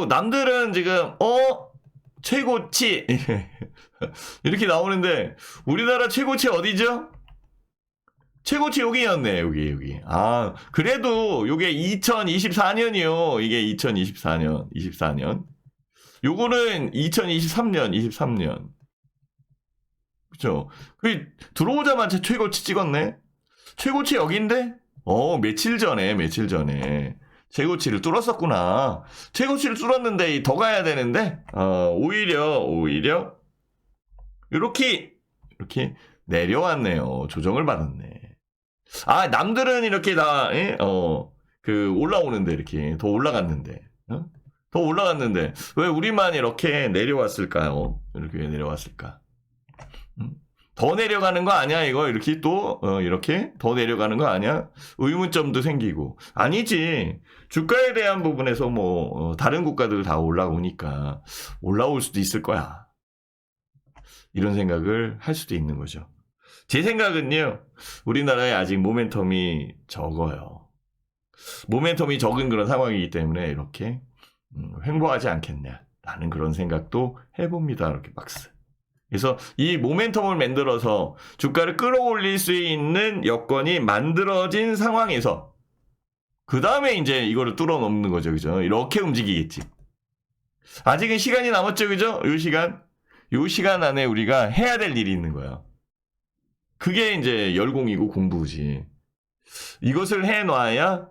남들은 지금, 최고치. 이렇게 나오는데, 우리나라 최고치 어디죠? 최고치 여기였네, 여기. 아, 그래도 요게 2024년이요. 이게 2024년. 요거는 2023년. 그쵸? 들어오자마자 최고치 찍었네? 최고치 여긴데? 며칠 전에. 최고치를 뚫었었구나. 최고치를 뚫었는데 더 가야 되는데, 오히려, 이렇게 내려왔네요. 조정을 받았네. 아, 남들은 이렇게 올라오는데, 이렇게, 더 올라갔는데, 더 올라갔는데, 왜 우리만 이렇게 내려왔을까요? 이렇게 왜 내려왔을까? 더 내려가는 거 아니야, 이거? 이렇게 이렇게 더 내려가는 거 아니야? 의문점도 생기고. 아니지. 주가에 대한 부분에서 다른 국가들 다 올라오니까 올라올 수도 있을 거야. 이런 생각을 할 수도 있는 거죠. 제 생각은요, 우리나라에 아직 모멘텀이 적어요. 모멘텀이 적은 그런 상황이기 때문에 이렇게 횡보하지 않겠냐라는 그런 생각도 해봅니다. 이렇게 박스. 그래서 이 모멘텀을 만들어서 주가를 끌어올릴 수 있는 여건이 만들어진 상황에서 그 다음에 이제 이거를 뚫어넘는 거죠. 그죠? 이렇게 움직이겠지. 아직은 시간이 남았죠. 그죠? 요 시간 안에 우리가 해야 될 일이 있는 거야. 그게 이제 열공이고 공부지. 이것을 해놔야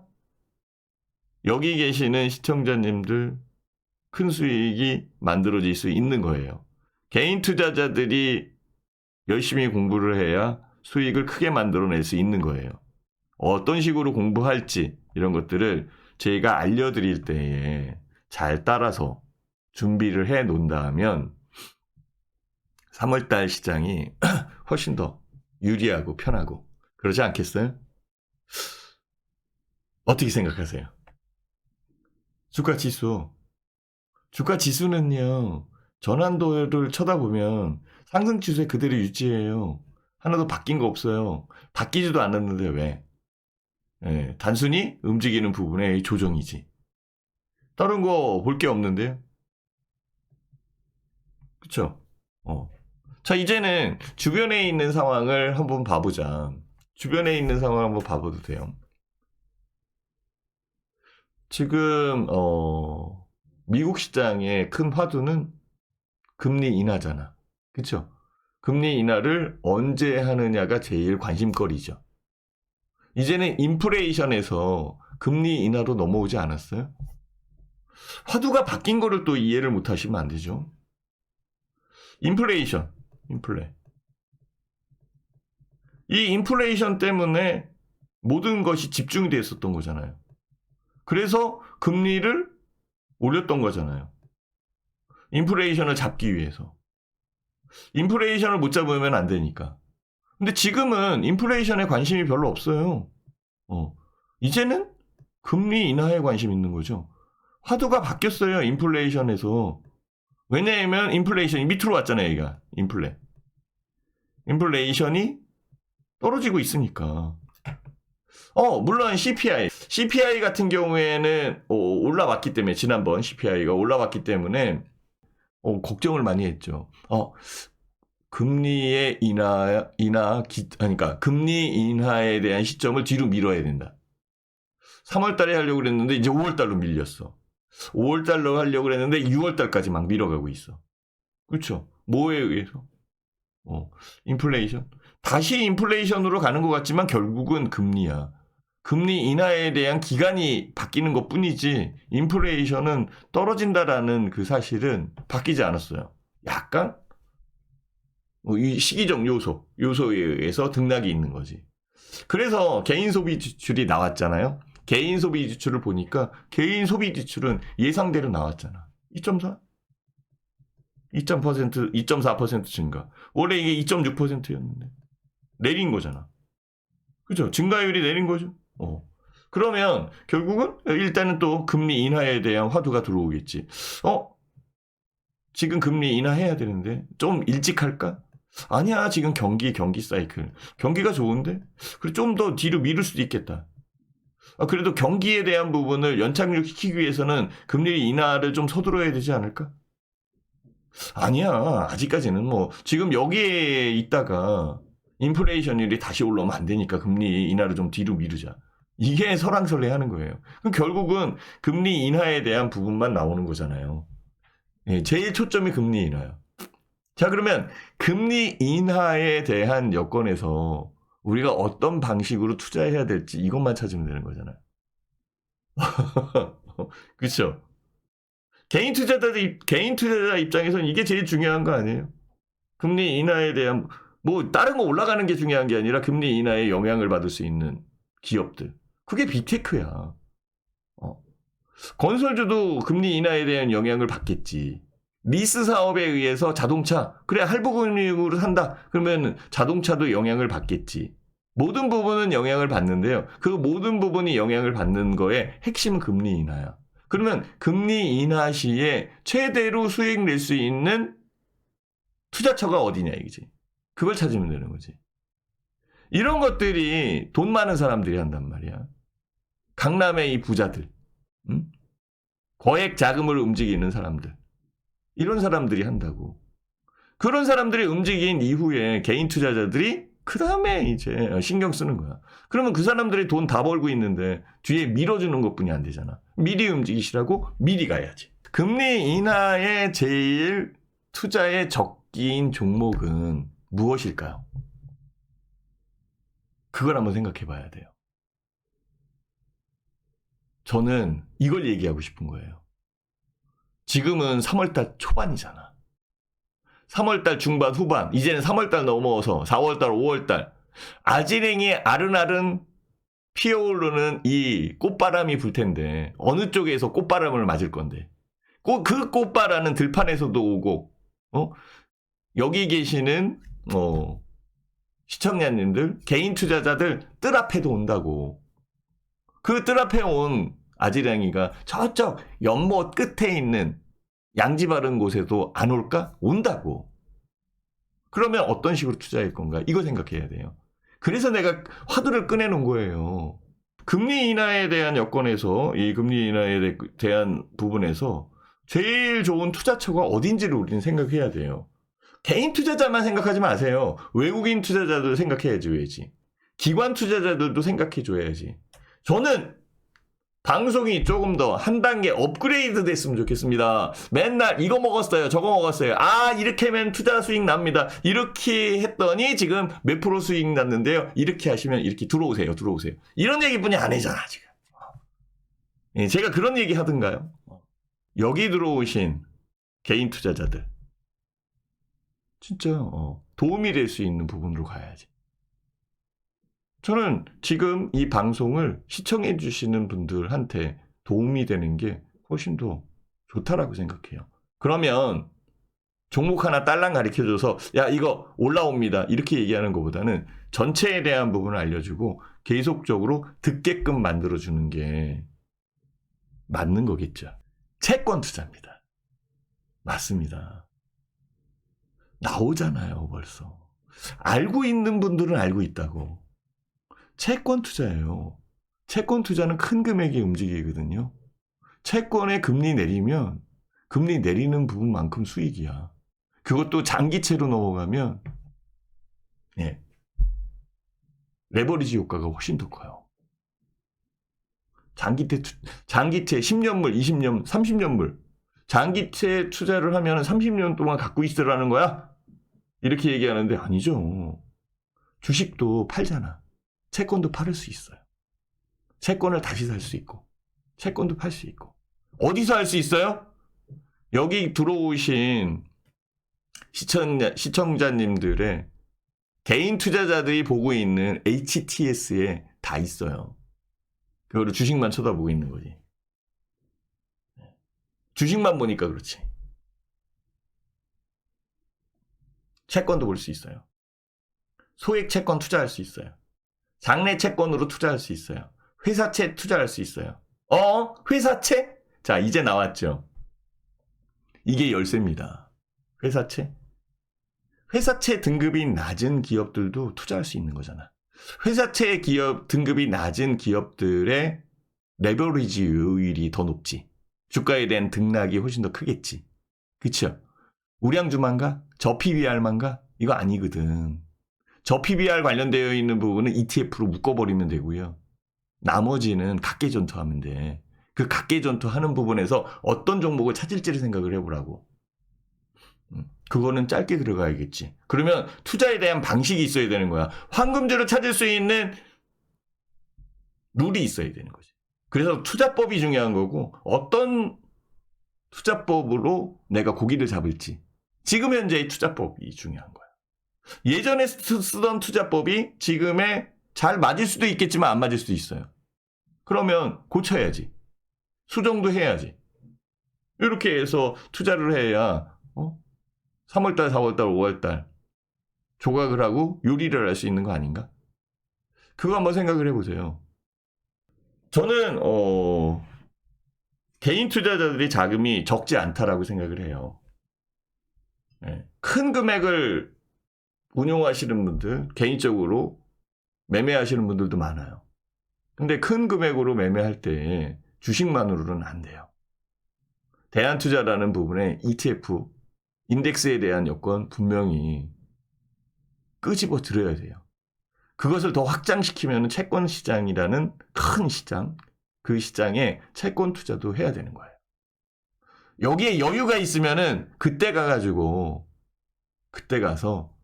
여기 계시는 시청자님들 큰 수익이 만들어질 수 있는 거예요. 개인 투자자들이 열심히 공부를 해야 수익을 크게 만들어낼 수 있는 거예요. 어떤 식으로 공부할지 이런 것들을 저희가 알려드릴 때에 잘 따라서 준비를 해 놓는다면 3월달 시장이 훨씬 더 유리하고 편하고 그러지 않겠어요? 어떻게 생각하세요? 주가 지수는요, 전환도를 쳐다보면 상승 추세 그대로 유지해요. 하나도 바뀐 거 없어요. 바뀌지도 않았는데 왜? 단순히 움직이는 부분의 조정이지. 다른 거 볼 게 없는데요? 그쵸? 자, 이제는 주변에 있는 상황을 한번 봐보자. 주변에 있는 상황을 한번 봐봐도 돼요. 지금, 미국 시장의 큰 화두는 금리 인하잖아. 그쵸? 금리 인하를 언제 하느냐가 제일 관심거리죠. 이제는 인플레이션에서 금리 인하로 넘어오지 않았어요? 화두가 바뀐 거를 또 이해를 못 하시면 안 되죠. 인플레. 이 인플레이션 때문에 모든 것이 집중이 됐었던 거잖아요. 그래서 금리를 올렸던 거잖아요. 인플레이션을 잡기 위해서. 인플레이션을 못 잡으면 안 되니까. 근데 지금은 인플레이션에 관심이 별로 없어요. 이제는 금리 인하에 관심 있는 거죠. 화두가 바뀌었어요. 인플레이션에서. 왜냐하면 인플레이션이 밑으로 왔잖아요. 얘가 인플레이션이 떨어지고 있으니까. 물론 CPI 같은 경우에는 올라왔기 때문에 지난번 CPI가 올라왔기 때문에 걱정을 많이 했죠. 금리의 그러니까 금리 인하에 대한 시점을 뒤로 미뤄야 된다. 3월 달에 하려고 그랬는데 이제 5월 달로 밀렸어. 5월 달로 하려고 그랬는데 6월 달까지 막 밀어가고 있어. 그렇죠? 뭐에 의해서? 인플레이션. 다시 인플레이션으로 가는 것 같지만 결국은 금리야. 금리 인하에 대한 기간이 바뀌는 것 뿐이지 인플레이션은 떨어진다라는 그 사실은 바뀌지 않았어요. 약간 이 시기적 요소에 의해서 등락이 있는 거지. 그래서 개인 소비 지출이 나왔잖아요. 개인 소비 지출을 보니까 개인 소비 지출은 예상대로 나왔잖아. 2.4? 2.4% 증가. 원래 이게 2.6%였는데 내린 거잖아. 그죠? 증가율이 내린 거죠. 그러면 결국은 일단은 또 금리 인하에 대한 화두가 들어오겠지. 지금 금리 인하해야 되는데 좀 일찍 할까? 아니야, 지금 경기 사이클. 경기가 좋은데? 그래, 좀 더 뒤로 미룰 수도 있겠다. 그래도 경기에 대한 부분을 연착륙시키기 위해서는 금리 인하를 좀 서두러야 되지 않을까? 아니야. 아직까지는 뭐 지금 여기에 있다가 인플레이션율이 다시 올라오면 안 되니까 금리 인하를 좀 뒤로 미루자. 이게 설왕설래하는 거예요. 그럼 결국은 금리 인하에 대한 부분만 나오는 거잖아요. 예, 제일 초점이 금리 인하야. 자, 그러면 금리 인하에 대한 여건에서 우리가 어떤 방식으로 투자해야 될지 이것만 찾으면 되는 거잖아요. 그렇죠? 개인 투자자 입장에서는 이게 제일 중요한 거 아니에요? 금리 인하에 대한 뭐 다른 거 올라가는 게 중요한 게 아니라 금리 인하에 영향을 받을 수 있는 기업들. 그게 빅테크야. 건설주도 금리 인하에 대한 영향을 받겠지. 리스 사업에 의해서 자동차, 그래 할부금융으로 산다. 그러면 자동차도 영향을 받겠지. 모든 부분은 영향을 받는데요. 그 모든 부분이 영향을 받는 거에 핵심은 금리 인하야. 그러면 금리 인하 시에 최대로 수익 낼 수 있는 투자처가 어디냐 이거지. 그걸 찾으면 되는 거지. 이런 것들이 돈 많은 사람들이 한단 말이야. 강남의 이 부자들, 거액 자금을 움직이는 사람들, 이런 사람들이 한다고. 그런 사람들이 움직인 이후에 개인 투자자들이 그 다음에 이제 신경 쓰는 거야. 그러면 그 사람들이 돈 다 벌고 있는데 뒤에 밀어주는 것뿐이 안 되잖아. 미리 움직이시라고 미리 가야지. 금리 인하의 제일 투자에 적기인 종목은 무엇일까요? 그걸 한번 생각해 봐야 돼요. 저는 이걸 얘기하고 싶은 거예요. 지금은 3월달 초반이잖아. 3월달 중반 후반, 이제는 3월달 넘어서 4월달 5월달 아지랭이 아른아른 피어오르는 이 꽃바람이 불 텐데 어느 쪽에서 꽃바람을 맞을 건데 그 꽃바람은 들판에서도 오고 여기 계시는 시청자님들 개인 투자자들 뜰 앞에도 온다고. 그 뜰 앞에 온 아지랑이가 저쪽 연못 끝에 있는 양지 바른 곳에도 안 올까? 온다고. 그러면 어떤 식으로 투자할 건가? 이거 생각해야 돼요. 그래서 내가 화두를 꺼내놓은 거예요. 금리 인하에 대한 여건에서 이 금리 인하에 대한 부분에서 제일 좋은 투자처가 어딘지를 우리는 생각해야 돼요. 개인 투자자만 생각하지 마세요. 외국인 투자자들 생각해야지. 기관 투자자들도 생각해줘야지. 저는 방송이 조금 더 한 단계 업그레이드 됐으면 좋겠습니다. 맨날 이거 먹었어요, 저거 먹었어요. 이렇게 하면 투자 수익 납니다. 이렇게 했더니 지금 몇 프로 수익 났는데요. 이렇게 하시면 이렇게 들어오세요. 이런 얘기뿐이 아니잖아, 지금. 제가 그런 얘기 하던가요? 여기 들어오신 개인 투자자들. 진짜 도움이 될 수 있는 부분으로 가야지. 저는 지금 이 방송을 시청해 주시는 분들한테 도움이 되는 게 훨씬 더 좋다라고 생각해요. 그러면 종목 하나 딸랑 가르쳐줘서 야 이거 올라옵니다 이렇게 얘기하는 것보다는 전체에 대한 부분을 알려주고 계속적으로 듣게끔 만들어주는 게 맞는 거겠죠. 채권 투자입니다. 맞습니다. 나오잖아요 벌써. 알고 있는 분들은 알고 있다고. 채권 투자예요. 채권 투자는 큰 금액이 움직이거든요. 채권에 금리 내리면 금리 내리는 부분만큼 수익이야. 그것도 장기채로 넘어가면 레버리지 효과가 훨씬 더 커요. 장기채 10년물, 20년, 30년물 장기채 투자를 하면 30년 동안 갖고 있으라는 거야? 이렇게 얘기하는데 아니죠. 주식도 팔잖아. 채권도 팔을 수 있어요. 채권을 다시 살 수 있고 채권도 팔 수 있고. 어디서 할 수 있어요? 여기 들어오신 시청자님들의 개인 투자자들이 보고 있는 HTS에 다 있어요. 그거를 주식만 쳐다보고 있는 거지. 주식만 보니까 그렇지. 채권도 볼 수 있어요. 소액 채권 투자할 수 있어요. 장내 채권으로 투자할 수 있어요. 회사채 투자할 수 있어요. 회사채? 자, 이제 나왔죠. 이게 열쇠입니다. 회사채. 회사채 등급이 낮은 기업들도 투자할 수 있는 거잖아. 회사채 기업 등급이 낮은 기업들의 레버리지율이 더 높지. 주가에 대한 등락이 훨씬 더 크겠지. 그쵸? 우량주만가? 저 PBR만가? 이거 아니거든. 저 PBR 관련되어 있는 부분은 ETF로 묶어버리면 되고요. 나머지는 각계전투하면 돼. 그 각계전투하는 부분에서 어떤 종목을 찾을지를 생각을 해보라고. 그거는 짧게 들어가야겠지. 그러면 투자에 대한 방식이 있어야 되는 거야. 황금주를 찾을 수 있는 룰이 있어야 되는 거지. 그래서 투자법이 중요한 거고 어떤 투자법으로 내가 고기를 잡을지. 지금 현재의 투자법이 중요한 거야. 예전에 쓰던 투자법이 지금에 잘 맞을 수도 있겠지만 안 맞을 수도 있어요. 그러면 고쳐야지. 수정도 해야지. 이렇게 해서 투자를 해야 3월달, 4월달, 5월달 조각을 하고 요리를 할 수 있는 거 아닌가? 그거 한번 생각을 해보세요. 저는 개인 투자자들이 자금이 적지 않다라고 생각을 해요. 네. 큰 금액을 운용하시는 분들, 개인적으로 매매하시는 분들도 많아요. 근데 큰 금액으로 매매할 때 주식만으로는 안 돼요. 대안투자라는 부분에 ETF, 인덱스에 대한 여건 분명히 끄집어 들어야 돼요. 그것을 더 확장시키면 채권 시장이라는 큰 시장, 그 시장에 채권 투자도 해야 되는 거예요. 여기에 여유가 있으면은 그때 가가지고 그때 가서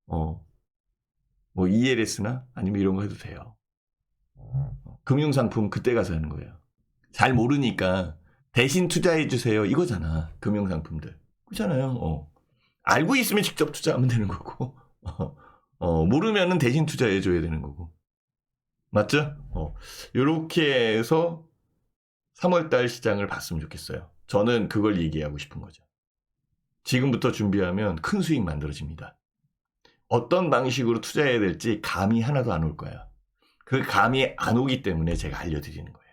뭐 ELS나 아니면 이런 거 해도 돼요. 금융상품 그때 가서 하는 거예요. 잘 모르니까 대신 투자해 주세요 이거잖아. 금융상품들. 그렇잖아요. 알고 있으면 직접 투자하면 되는 거고 모르면은 대신 투자해 줘야 되는 거고. 맞죠? 요렇게 해서 3월달 시장을 봤으면 좋겠어요. 저는 그걸 얘기하고 싶은 거죠. 지금부터 준비하면 큰 수익 만들어집니다. 어떤 방식으로 투자해야 될지 감이 하나도 안 올 거야. 그 감이 안 오기 때문에 제가 알려드리는 거예요.